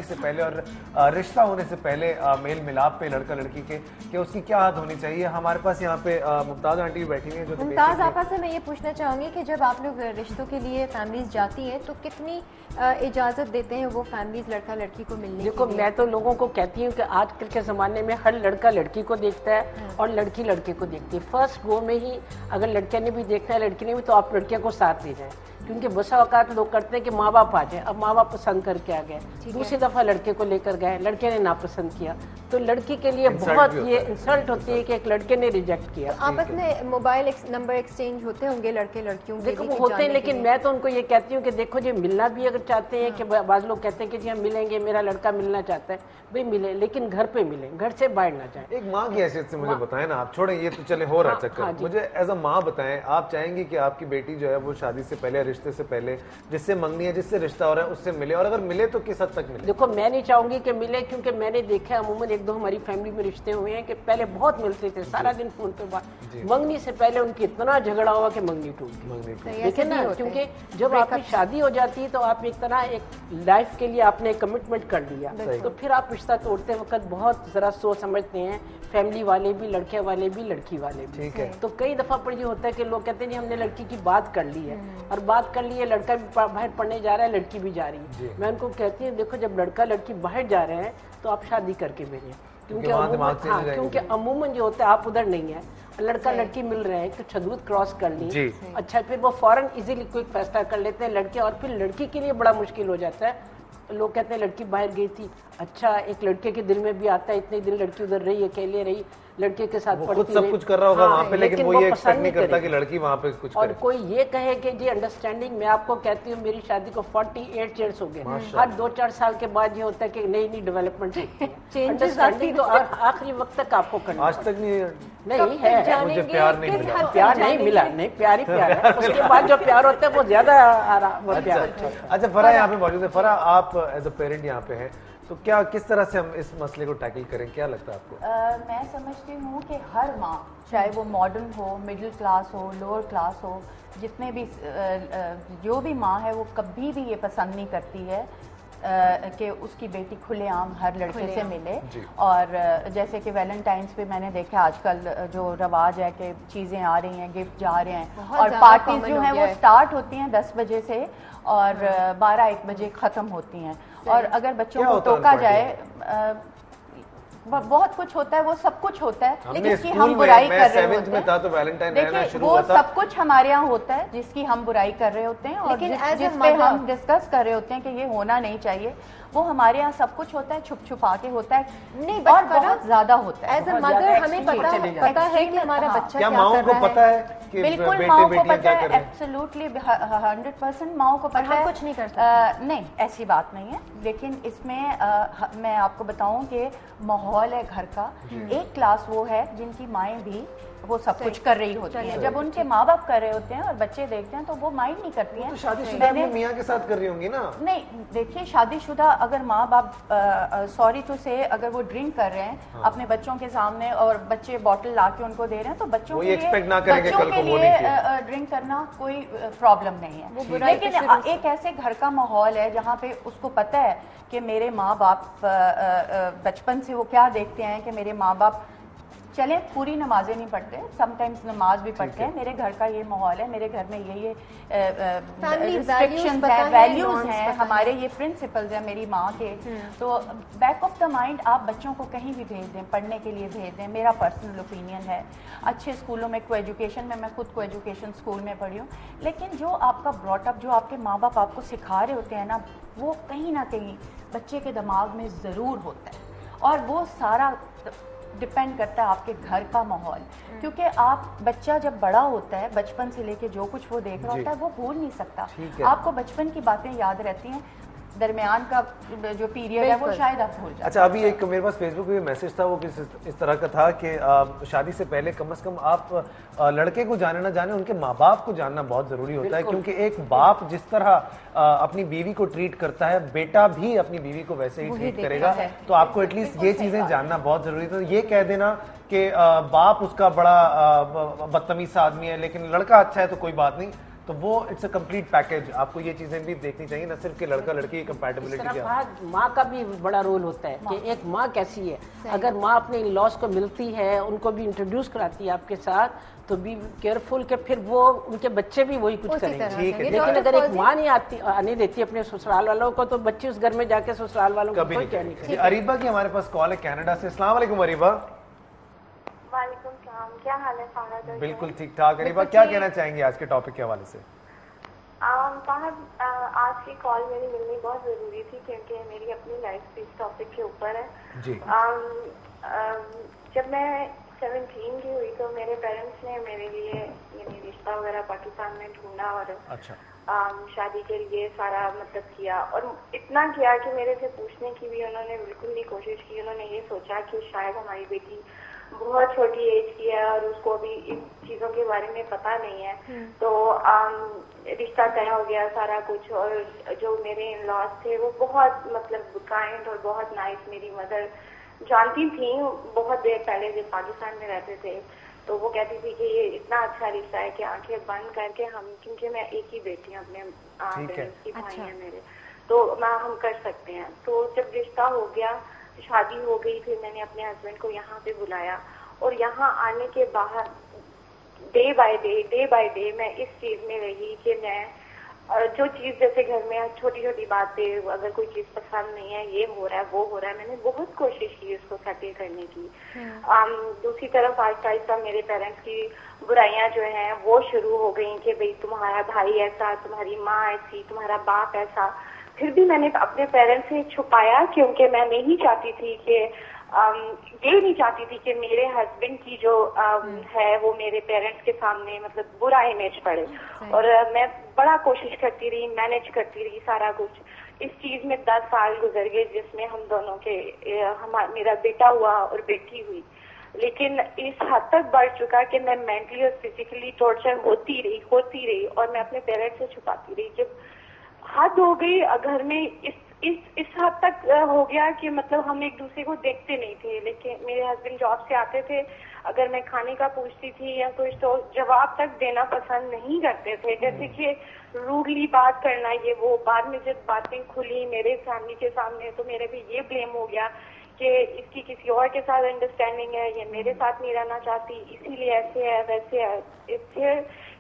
से पहले और रिश्ता होने से पहले मेल मिलाप पे लड़का लड़की के कि उसकी क्या हद होनी चाहिए। हमारे पास यहाँ पे मुमताज आंटी भी बैठी हुई हैं। जो मुमताज आपा से मैं ये पूछना चाहूंगी कि जब आप लोग रिश्तों के लिए फैमिलीज जाती हैं तो कितनी इजाजत देते हैं वो फैमिलीज लड़का लड़की को मिलने? देखो, मैं तो लोगों को कहती हूँ कि आजकल के ज़माने में हर लड़का लड़की को देखता है और लड़की लड़के को देखती है। फर्स्ट गो में ही अगर लड़के ने भी देखना है लड़की ने भी, तो आप लड़कियों को साथ ले जाएं, क्योंकि बसा औकात लोग करते हैं कि माँ बाप आ जाए, अब माँ बाप पसंद करके आ गए, दूसरी दफा लड़के को लेकर गए, लड़के ने नापसंद किया, तो लड़की के लिए बहुत ये इंसल्ट होती है कि एक लड़के ने रिजेक्ट किया। तो आपस में मोबाइल नंबर एक्सचेंज होते होंगे लड़के लड़कियों के? देखो वो होते हैं, लेकिन मैं तो उनको ये कहती हूँ कि देखो जी, मिलना भी अगर चाहते हैं कि बाज लोग कहते हैं कि जी हम मिलेंगे, मेरा लड़का मिलना चाहता है, भाई मिले, लेकिन घर पे मिले, घर से बाहर ना जाए। एक माँ की हैसियत से मुझे बताएं ना, आप छोड़ें ये तो चले हो रहा चक्कर, मुझे एज अ माँ बताएं, आप चाहेंगी कि आपकी बेटी जो है वो शादी से पहले, रिश्ते से पहले, जिससे मंगनी है, जिससे रिश्ता हो रहा है उससे मिले, और अगर मिले तो किस हद तक मिले? देखो, मैं नहीं चाहूंगी कि मिले, क्योंकि मैंने देखा अमूमन एक दो हमारी फैमिली में रिश्ते हुए हैं कि पहले बहुत मिलते थे, सारा दिन फोन पे बात, मंगनी से पहले उनकी इतना झगड़ा हुआ कि मंगनी टूट गई। देखिए ना, क्योंकि जब आपकी शादी हो जाती है तो आप एक तरह एक लाइफ के लिए आपने कमिटमेंट कर लिया, तो फिर आप रिश्ता तोड़ते वक्त बहुत जरा सोच समझते हैं, फैमिली वाले भी, लड़के वाले भी, लड़की वाले भी। ठीक है। तो कई दफा पर ये होता है कि लोग कहते हैं जी हमने लड़की की बात कर ली है, और बात कर ली है, लड़का भी बाहर पढ़ने जा रहा है, लड़की भी जा रही है। मैं उनको कहती हूँ देखो, जब लड़का लड़की बाहर जा रहे हैं तो आप शादी करके भेजें, क्योंकि अमूमन जो होता है आप उधर नहीं है, लड़का लड़की मिल रहे हैं तो छदूद क्रॉस कर ली, अच्छा फिर वो फौरन इजीली कोई फैसला कर लेते हैं लड़के, और फिर लड़की के लिए बड़ा मुश्किल हो जाता है। लोग कहते हैं लड़की बाहर गई थी, अच्छा एक लड़के के दिल में भी आता है, इतने दिन लड़की उधर रही, अकेले रही, लड़के के साथ पढ़ती सब कुछ कर रहा होगा वहाँ पे, लेकिन वो ये एक्सपेक्ट नहीं करता कि लड़की वहाँ पे कुछ और करे। कोई ये कहे कि जी अंडरस्टैंडिंग, मैं आपको कहती हूँ मेरी शादी को 48 ईयर्स हो गए, हर 2-4 साल के बाद ये होता है कि नई नई डेवलपमेंट होती है। अंडरस्टैंडिंग तो आखिरी वक्त तक आपको करना, आज तक नहीं है, मुझे प्यार नहीं मिला, प्यार नहीं मिला, नहीं प्यार ही प्यार है, उसके बाद जो प्यार होता है वो ज्यादा प्यार। अच्छा फरा यहाँ पे मौजूद है। फरा, आप एज अ पेरेंट यहाँ पे हैं, तो क्या किस तरह से हम इस मसले को टैकल करें, क्या लगता है आपको? मैं समझती हूँ कि हर माँ, चाहे वो मॉडर्न हो, मिडिल क्लास हो, लोअर क्लास हो, जितने भी जो भी माँ है वो कभी भी ये पसंद नहीं करती है कि उसकी बेटी खुलेआम हर लड़के से मिले। और जैसे कि वैलेंटाइंस पे मैंने देखा आजकल जो रवाज है कि चीज़ें आ रही हैं, गिफ्ट जा रहे हैं, और पार्टीज जो हैं वो स्टार्ट होती हैं 10 बजे से और 12-1 बजे ख़त्म होती हैं। और अगर बच्चों को टोका जाए, बहुत कुछ होता है, वो सब कुछ होता है, लेकिन जिसकी हम बुराई कर रहे होते हैं, तो वैलेंटाइन देखिए वो सब कुछ हमारे यहाँ होता है जिसकी हम बुराई कर रहे होते हैं, और जिस पे हम डिस्कस कर रहे होते हैं कि ये होना नहीं चाहिए, वो हमारे यहाँ सब कुछ होता है, छुप छुपा के होता है, नहीं और बहुत ज्यादा होता है। एज अ मदर हमें पता है कि हमारा बच्चा क्या माओं को पता है कि बिल्कुल माओं को पता है, एब्सोल्युटली 100% माओं को पता है, कुछ नहीं कर सकते। नहीं, ऐसी बात नहीं है, लेकिन इसमें मैं आपको बताऊं कि माहौल है घर का, एक क्लास वो है जिनकी माएँ भी वो सब कुछ कर रही होती हैं, जब उनके माँ बाप कर रहे होते हैं और बच्चे देखते हैं तो वो माइंड नहीं करती हैं। तो शादीशुदा मियाँ के साथ कर रही होंगी ना? नहीं, देखिए शादीशुदा अगर माँ बाप सॉरी टू से अगर वो ड्रिंक कर रहे हैं अपने बच्चों के सामने और बच्चे बॉटल ला के उनको दे रहे हैं, तो बच्चों के लिए ड्रिंक करना कोई प्रॉब्लम नहीं है। लेकिन एक ऐसे घर का माहौल है जहाँ पे उसको पता है कि मेरे माँ बाप बचपन से वो क्या देखते हैं कि मेरे माँ बाप चले पूरी नमाजें नहीं पढ़ते, समटाइम्स नमाज भी पढ़ते हैं, मेरे घर का ये माहौल है, मेरे घर में ये रिस्ट्रिक्शंस हैं, वैल्यूज हैं, हमारे ये प्रिंसिपल्स हैं मेरी माँ के। तो बैक ऑफ द माइंड आप बच्चों को कहीं भी भेज दें, पढ़ने के लिए भेज दें, मेरा पर्सनल ओपिनियन है। अच्छे स्कूलों में को एजुकेशन में, मैं खुद को एजुकेशन स्कूल में पढ़ी हूँ, लेकिन जो आपका ब्रॉटअप, जो आपके माँ बाप आपको सिखा रहे होते हैं ना, वो कहीं ना कहीं बच्चे के दिमाग में ज़रूर होता है, और वो सारा डिपेंड करता है आपके घर का माहौल, क्योंकि आप बच्चा जब बड़ा होता है बचपन से लेके जो कुछ वो देख रहा होता है वो भूल नहीं सकता। आपको बचपन की बातें याद रहती हैं, दरमियान का जो पीरियड है वो शायद आप भूल जाए। अच्छा, अभी एक मेरे पास फेसबुक पे मैसेज था, वो इस तरह का था कि शादी से पहले कम से कम आप लड़के को जाने ना जाने, उनके माँ बाप को जानना बहुत जरूरी होता है, क्योंकि एक बाप जिस तरह अपनी बीवी को ट्रीट करता है, बेटा भी अपनी बीवी को वैसे ही ट्रीट करेगा। तो आपको एटलीस्ट ये चीजें जानना बहुत जरूरी है। तो ये कह देना कि बाप उसका बड़ा बदतमीज आदमी है लेकिन लड़का अच्छा है तो कोई बात नहीं, तो वो इट्स अ कंप्लीट पैकेज। आपको ये चीजें भी देखनी चाहिए, न सिर्फ कि लड़का लड़की की कंपैटिबिलिटी। माँ का भी बड़ा रोल होता है कि एक माँ कैसी है। अगर माँ अपने इन लॉज को मिलती है, उनको भी इंट्रोड्यूस कराती है आपके साथ, तो बी केयरफुल के फिर वो उनके बच्चे भी वही कुछ करेंगे। लेकिन अगर एक माँ नहीं आने देती अपने ससुराल वालों को, तो बच्चे उस घर में जाके ससुराल वालों को कोई क्या नहीं करेंगे। अरीबा की हमारे पास कॉल है कनाडा से। अस्सलाम वालेकुम अरीबा। वालेकुम सलाम, क्या हाल है फहद? बिल्कुल ठीक ठाक। अरीबा, क्या कहना चाहेंगे आज के टॉपिक के हवाले से? फहद, आज की कॉल मेरी मिलनी बहुत जरूरी थी क्योंकि मेरी अपनी लाइफ इस टॉपिक के ऊपर है जी। जब मैं 17 की हुई तो मेरे पेरेंट्स ने मेरे लिए यानी रिश्ता वगैरह पाकिस्तान में ढूंढा और शादी के लिए सारा मतलब किया, और इतना किया कि मेरे से पूछने की भी उन्होंने बिल्कुल नहीं कोशिश की। उन्होंने ये सोचा कि शायद हमारी बेटी बहुत छोटी एज की है और उसको अभी इन चीजों के बारे में पता नहीं है, तो रिश्ता तय हो गया सारा कुछ। और जो मेरे इन लॉज थे वो बहुत मतलब काइंड और बहुत नाइस। मेरी मदर जानती थी बहुत देर पहले जब पाकिस्तान में रहते थे, तो वो कहती थी कि ये इतना अच्छा रिश्ता है कि आंखें बंद करके हम, क्योंकि मैं एक ही बेटी हूँ अपने पेरेंट्स की, भाई है मेरे, तो हम कर सकते हैं। तो जब रिश्ता हो गया, शादी हो गई, फिर मैंने अपने हस्बैंड को यहाँ पे बुलाया और यहाँ आने के बाद डे बाय डे मैं इस चीज में रही कि मैं जो चीज जैसे घर में छोटी छोटी बातें, अगर कोई चीज पसंद नहीं है, ये हो रहा है वो हो रहा है, मैंने बहुत कोशिश की उसको सेटल करने की। दूसरी तरफ आहिस्ता आहिस्ता मेरे पेरेंट्स की बुराइयां जो हैं वो शुरू हो गई कि भाई तुम्हारा भाई ऐसा, तुम्हारी माँ ऐसी, तुम्हारा बाप ऐसा। फिर भी मैंने अपने पेरेंट्स से छुपाया क्योंकि मैं नहीं चाहती थी कि ये नहीं चाहती थी कि मेरे हस्बैंड की जो है वो मेरे पेरेंट्स के सामने मतलब बुरा इमेज पड़े। और मैं बड़ा कोशिश करती रही, मैनेज करती रही सारा कुछ। इस चीज में 10 साल गुजर गए जिसमें हम दोनों के मेरा बेटा हुआ और बेटी हुई, लेकिन इस हद तक बढ़ चुका कि मैं मेंटली और फिजिकली टॉर्चर होती रही और मैं अपने पेरेंट्स से छुपाती रही। जब हद हो गई घर में, इस हद तक हो गया कि मतलब हम एक दूसरे को देखते नहीं थे। लेकिन मेरे हस्बैंड जॉब से आते थे, अगर मैं खाने का पूछती थी या कुछ तो जवाब तक देना पसंद नहीं करते थे, जैसे कि रूडली बात करना ये वो। बाद में जब बातें खुली मेरे फैमिली के सामने तो मेरे पे ये ब्लेम हो गया कि इसकी किसी और के साथ अंडरस्टैंडिंग है, ये मेरे साथ नहीं रहना चाहती, इसीलिए ऐसे है वैसे है। इससे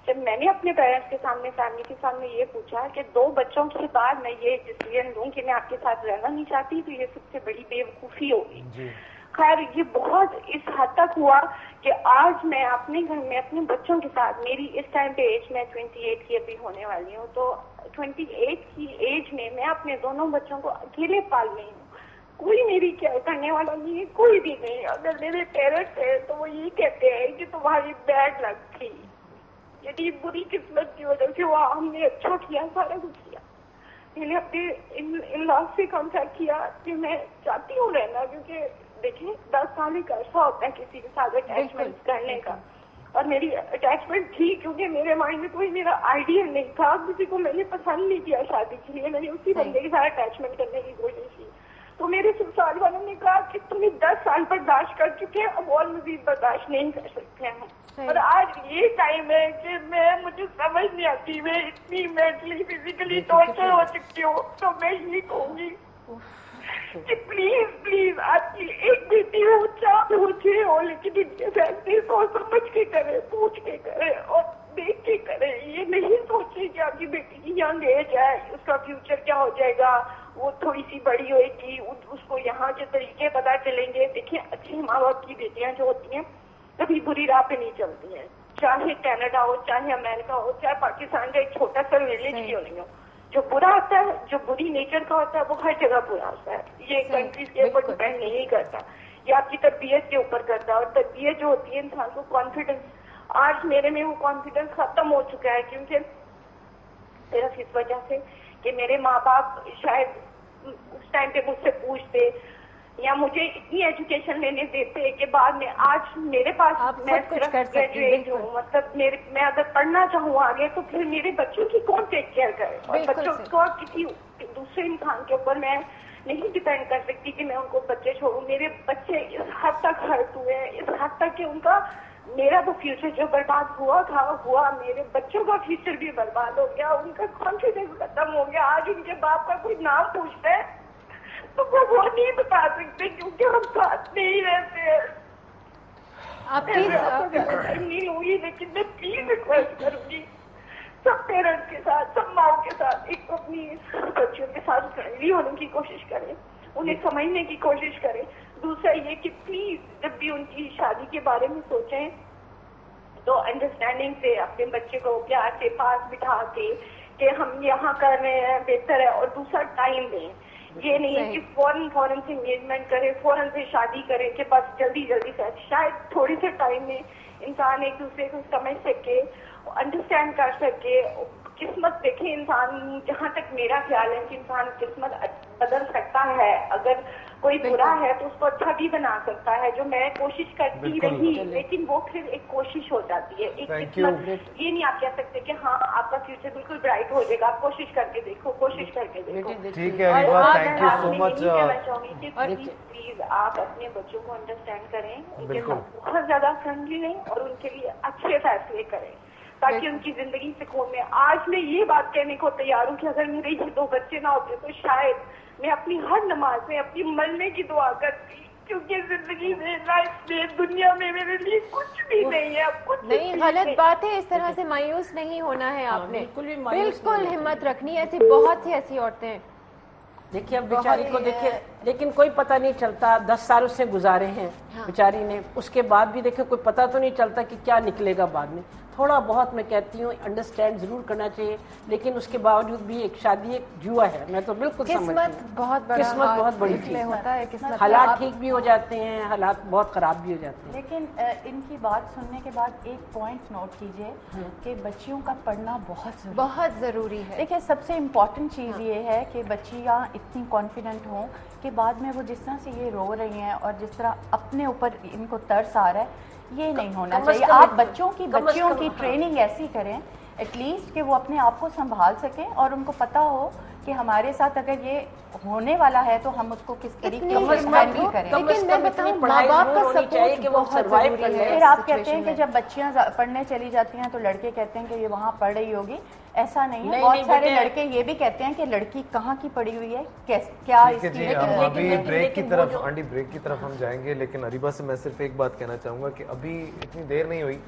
जब मैंने अपने पेरेंट्स के सामने, फैमिली के सामने ये पूछा कि 2 बच्चों के बाद मैं ये डिसीजन लूं कि मैं आपके साथ रहना नहीं चाहती, तो ये सबसे बड़ी बेवकूफी होगी। खैर ये बहुत इस हद तक हुआ कि आज मैं अपने घर में अपने बच्चों के साथ, मेरी इस टाइम पे एज मैं 28 की अभी होने वाली हूँ, तो 28 की एज में मैं अपने दोनों बच्चों को अकेले पाल रही हूँ। कोई मेरी केयर करने वाला नहीं है, कोई भी नहीं। अगर मेरे पेरेंट्स है तो वो ये कहते हैं कि तुम्हारी बैड लक थी, यदि बुरी किस्मत की वजह से वो हमने अच्छा किया, सारा कुछ किया। मैंने अपने इन लॉज से कॉन्टेक्ट किया कि मैं चाहती हूँ रहना, क्योंकि देखिए 10 साल एक अर्सा होता है किसी के साथ अटैचमेंट करने का, और मेरी अटैचमेंट थी क्योंकि मेरे माइंड में कोई मेरा आइडिया नहीं था। किसी को मैंने पसंद नहीं किया शादी के लिए, मैंने उसी बंदे के साथ अटैचमेंट करने की कोशिश की। तो मेरे ससुराल वालों ने कहा कि तुम्हें 10 साल बर्दाश्त कर चुके हैं, अब और मजीद बर्दाश्त नहीं कर सकते हैं। और आज ये टाइम है कि मुझे समझ नहीं आती, मैं इतनी मेंटली फिजिकली टॉर्चर हो चुकी हूँ। तो मैं ये कहूंगी कि प्लीज आपकी एक बेटी हो, चाहे मुझे हो, लेकिन इनके फैसले सोच समझ के करे, पूछ के करे और देख के करे। ये नहीं सोचे कि आपकी बेटी की यंग एज है, उसका फ्यूचर क्या हो जाएगा, वो थोड़ी सी बड़ी होगी, उसको यहाँ के तरीके पता चलेंगे। देखिए अच्छी माँ बाप की बेटियां जो होती हैं कभी बुरी राह पे नहीं चलती हैं, चाहे कनाडा हो, चाहे अमेरिका हो, चाहे पाकिस्तान का एक छोटा सा विलेज क्यों नहीं हो। जो बुरा होता है, जो बुरी नेचर का होता है, वो हर जगह बुरा होता है। ये कंट्रीज के ऊपर डिपेंड नहीं करता, ये आपकी तरबियत के ऊपर करता है। और तरबियत जो होती है इंसान को कॉन्फिडेंस, आज मेरे में वो कॉन्फिडेंस खत्म हो चुका है, क्योंकि सिर्फ इस वजह से कि मेरे माँ बाप शायद उस टाइम पे मुझसे पूछते या मुझे इतनी एजुकेशन लेने देते कि बाद में आज मेरे पास मैं सिर्फ ग्रेजुएट हूँ, मतलब मैं अगर पढ़ना चाहूँ आगे तो फिर मेरे बच्चों की कौन टेक केयर करे। और बच्चों को किसी दूसरे इंसान के ऊपर मैं नहीं डिपेंड कर सकती कि मैं उनको बच्चे छोड़ूं। मेरे बच्चे इस हद तक हर्ट हुए हैं, इस हद तक कि उनका मेरा तो फ्यूचर जो बर्बाद हुआ था हुआ, मेरे बच्चों का फ्यूचर भी बर्बाद हो गया, उनका कॉन्फिडेंस खत्म हो गया। आज उनके बाप का कोई नाम पूछता है तो वो नहीं बता सकते क्योंकि हम साथ नहीं रहते हैं। आप प्लीज नहीं हुई, लेकिन मैं प्लीज रिक्वेस्ट करूंगी सब पेरेंट्स के साथ, सब माओ के साथ एक अपनी बच्चों के साथ फ्रेंडली होने की कोशिश करें, उन्हें समझने की कोशिश करें। दूसरा ये कि प्लीज जब भी उनकी शादी के बारे में सोचें तो अंडरस्टैंडिंग से अपने बच्चे को प्यार से पास बिठा के कि हम यहाँ कर रहे हैं बेहतर है, और दूसरा टाइम दें। ये नहीं है कि फौरन से एंगेजमेंट करें, फौरन से शादी करें कि बस जल्दी से, शायद थोड़ी से टाइम में इंसान एक दूसरे को समझ सके, अंडरस्टैंड कर सके, किस्मत देखे इंसान। जहाँ तक मेरा ख्याल है कि इंसान किस्मत बदल सकता है, अगर कोई बुरा है तो उसको अच्छा भी बना सकता है, जो मैं कोशिश करती रही, लेकिन वो फिर एक कोशिश हो जाती है, एक किस्मत। ये नहीं आप कह सकते कि हाँ आपका फ्यूचर बिल्कुल ब्राइट हो जाएगा, आप कोशिश करके देखो, कोशिश करके देखो। ठीक है, थैंक यू सो मच। कहना चाहूंगी कि प्लीज आप अपने बच्चों को अंडरस्टैंड करें, उनके साथ बहुत ज्यादा फ्रेंडली नहीं और उनके लिए अच्छे फैसले करें ताकि उनकी जिंदगी सुकून में। आज मैं ये बात कहने को तैयार हूँ कि अगर मेरे ये 2 बच्चे ना होते तो शायद मैं अपनी हर नमाज में अपनी मरने की दुआ करती, क्योंकि जिंदगी में, लाइफ में, दुनिया में मेरे लिए कुछ भी नहीं है। कुछ नहीं, गलत बात है, इस तरह से मायूस नहीं होना है आपने, बिल्कुल हिम्मत रखनी है। ऐसी बहुत सी ऐसी औरतें हैं। देखिए अब बेचारी को देखिए, लेकिन कोई पता नहीं चलता, 10 साल उससे गुजारे हैं बेचारी ने, उसके बाद भी देखिए कोई पता तो नहीं चलता कि क्या निकलेगा बाद में। थोड़ा बहुत मैं कहती हूँ अंडरस्टैंड जरूर करना चाहिए, लेकिन उसके बावजूद भी एक शादी एक जुआ है, मैं तो बिल्कुल किस्मत बहुत बड़ी चीज होता है, किस्मत हालात ठीक भी हो जाते हैं, हालात बहुत खराब भी हो जाते हैं। लेकिन इनकी बात सुनने के बाद एक पॉइंट नोट कीजिए कि बच्चियों का पढ़ना बहुत जरूरी है। देखिए सबसे इम्पोर्टेंट चीज़ ये है कि बच्चियाँ इतनी कॉन्फिडेंट हों कि बाद में वो जिस तरह से ये रो रही हैं और जिस तरह अपने ऊपर इनको तरस आ रहा है, ये नहीं होना चाहिए। आप बच्चियों की ट्रेनिंग ऐसी करें एटलीस्ट कि वो अपने आप को संभाल सकें और उनको पता हो कि हमारे साथ अगर ये होने वाला है तो हम उसको किस तरीके से हैंडल करें। लेकिन मैं बताऊं, माँ बाप का सपोर्ट बहुत जरूरी है। फिर आप कहते हैं कि जब बच्चियां पढ़ने चली जाती हैं तो लड़के कहते हैं कि ये वहाँ पढ़ रही होगी, ऐसा नहीं है। बहुत सारे लड़के ये भी कहते हैं कि लड़की कहाँ की पढ़ी हुई है, क्या इसकी। अभी ब्रेक की तरफ हम जाएंगे, लेकिन अरीबा से मैं सिर्फ एक बात कहना चाहूंगा कि अभी इतनी देर नहीं हुई